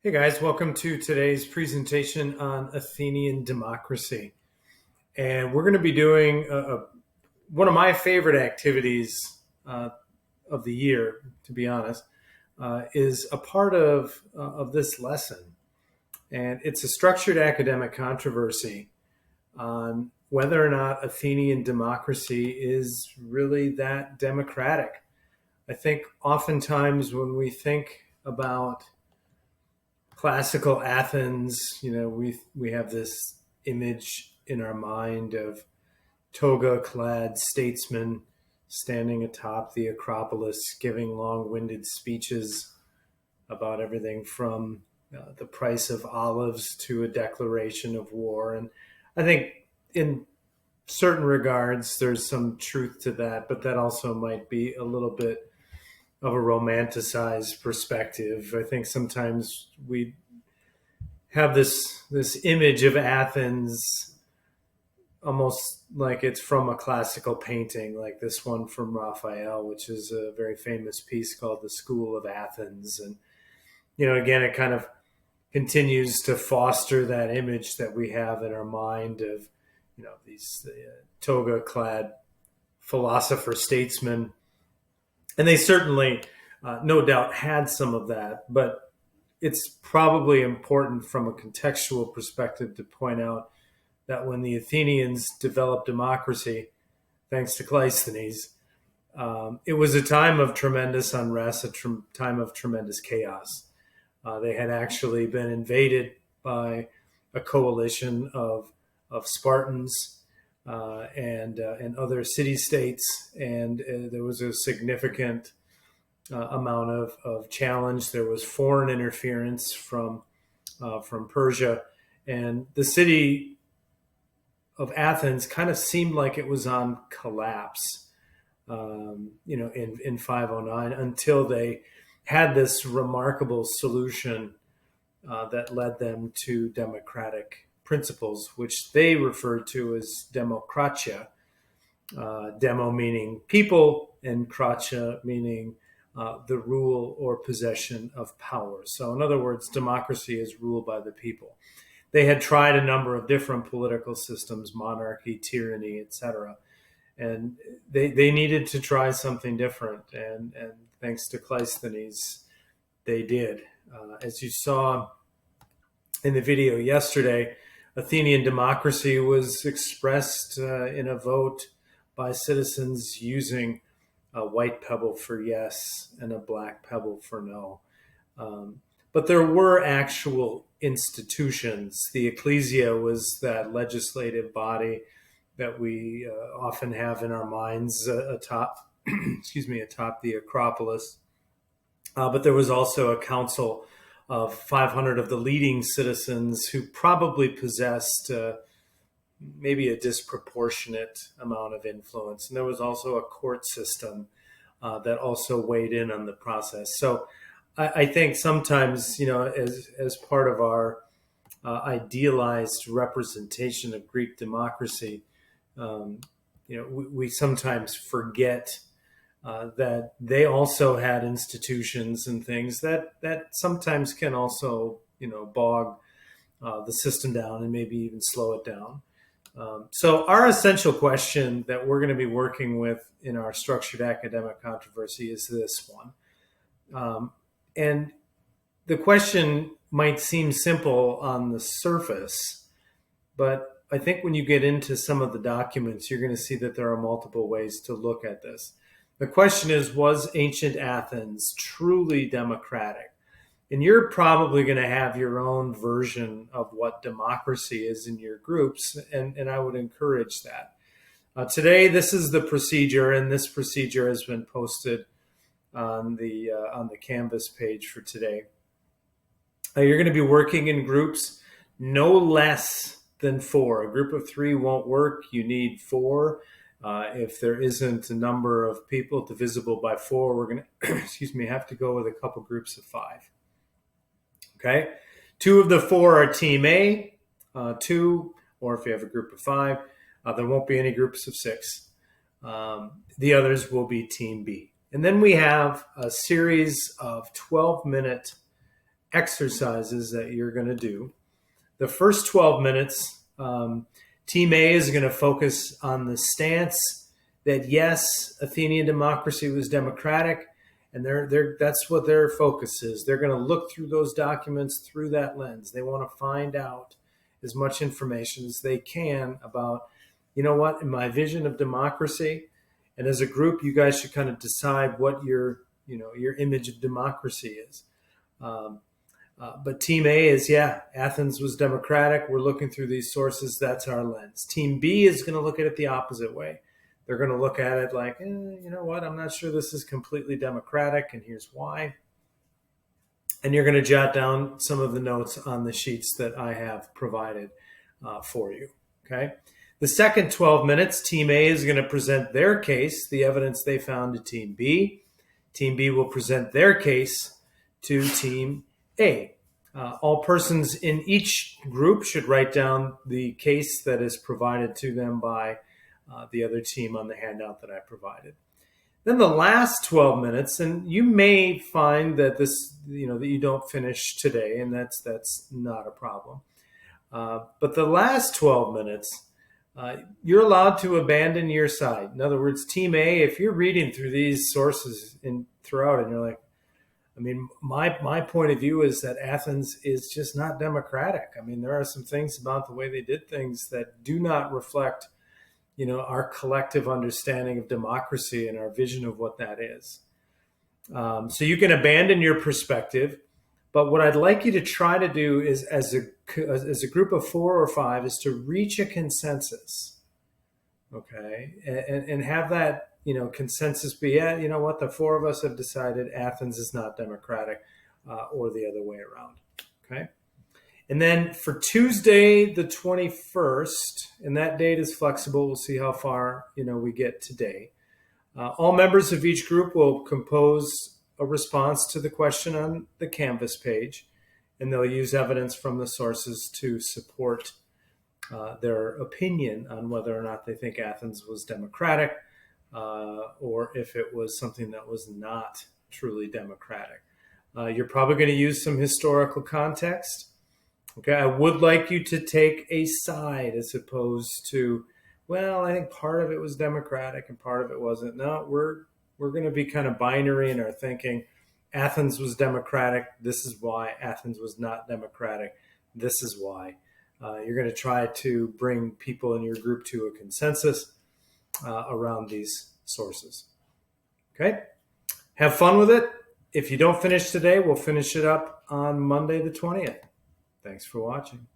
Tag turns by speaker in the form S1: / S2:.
S1: Hey guys, welcome to today's presentation on Athenian democracy. And we're going to be doing one of my favorite activities uh, of the year, to be honest, is a part of this lesson. And it's a structured academic controversy on whether or not Athenian democracy is really that democratic. I think oftentimes when we think about classical Athens, we have this image in our mind of toga-clad statesmen standing atop the Acropolis, giving long-winded speeches about everything from the price of olives to a declaration of war. And I think in certain regards, there's some truth to that, but that also might be a little bit of a romanticized perspective. I think sometimes we have this image of Athens almost like it's from a classical painting, like this one from Raphael, which is a very famous piece called The School of Athens. And, again, it kind of continues to foster that image that we have in our mind of, these toga-clad philosopher statesmen. And they certainly, no doubt, had some of that. But it's probably important from a contextual perspective to point out that when the Athenians developed democracy, thanks to Cleisthenes, it was a time of tremendous unrest, time of tremendous chaos. They had actually been invaded by a coalition of Spartans and other city-states, and there was a significant amount of challenge. There was foreign interference from Persia, and the city of Athens kind of seemed like it was on collapse, in 509 until they had this remarkable solution that led them to democratic principles, which they referred to as democratia. Demo meaning people, and kratia meaning the rule or possession of power. So in other words, democracy is ruled by the people. They had tried a number of different political systems, monarchy, tyranny, etc. And they needed to try something different. And thanks to Cleisthenes, they did. As you saw in the video yesterday, Athenian democracy was expressed in a vote by citizens using a white pebble for yes and a black pebble for no. But there were actual institutions. The ecclesia was that legislative body that we often have in our minds atop, atop the Acropolis. But there was also a council of 500 of the leading citizens who probably possessed maybe a disproportionate amount of influence. And there was also a court system that also weighed in on the process. So I think sometimes, as part of our idealized representation of Greek democracy, we sometimes forget that they also had institutions and things that sometimes can also, bog the system down and maybe even slow it down. So our essential question that we're going to be working with in our structured academic controversy is this one. And the question might seem simple on the surface, but I think when you get into some of the documents, you're going to see that there are multiple ways to look at this. The question is, was ancient Athens truly democratic? And you're probably going to have your own version of what democracy is in your groups, and I would encourage that. Today, this is the procedure, and this procedure has been posted on the Canvas page for today. You're going to be working in groups no less than 4. A group of 3 won't work. You need 4. If there isn't a number of people divisible by 4, we're going to have to go with a couple groups of 5. Okay, 2 of the 4 are Team A, 2, or if you have a group of 5, there won't be any groups of 6. The others will be Team B. And then we have a series of 12-minute exercises that you're going to do. The first 12 minutes, Team A is going to focus on the stance that, yes, Athenian democracy was democratic, and that's what their focus is. They're going to look through those documents through that lens. They want to find out as much information as they can about, you know what, in my vision of democracy, and as a group, you guys should kind of decide what your image of democracy is. But Team A is, yeah, Athens was democratic. We're looking through these sources. That's our lens. Team B is going to look at it the opposite way. They're going to look at it like, you know what, I'm not sure this is completely democratic, and here's why. And you're going to jot down some of the notes on the sheets that I have provided for you, okay? The second 12 minutes, Team A is going to present their case, the evidence they found to Team B. Team B will present their case to Team A. All persons in each group should write down the case that is provided to them by the other team on the handout that I provided. Then the last 12 minutes, and you may find that that you don't finish today, and that's not a problem. But the last 12 minutes, you're allowed to abandon your side. In other words, Team A, if you're reading through these sources throughout, and you're like, I mean, my point of view is that Athens is just not democratic. I mean, there are some things about the way they did things that do not reflect, our collective understanding of democracy and our vision of what that is. So you can abandon your perspective, but what I'd like you to try to do is, as a group of 4 or 5, is to reach a consensus, okay, and have that consensus be, you know what, the 4 of us have decided Athens is not democratic, or the other way around, okay? And then for Tuesday, the 21st, and that date is flexible. We'll see how far, we get today. All members of each group will compose a response to the question on the Canvas page, and they'll use evidence from the sources to support their opinion on whether or not they think Athens was democratic, or if it was something that was not truly democratic. You're probably going to use some historical context. Okay, I would like you to take a side as opposed to, well, I think part of it was democratic and part of it wasn't. No, we're going to be kind of binary in our thinking. Athens was democratic. This is why. Athens was not democratic. This is why. You're going to try to bring people in your group to a consensus around these sources. Okay? Have fun with it. If you don't finish today, we'll finish it up on Monday the 20th. Thanks for watching.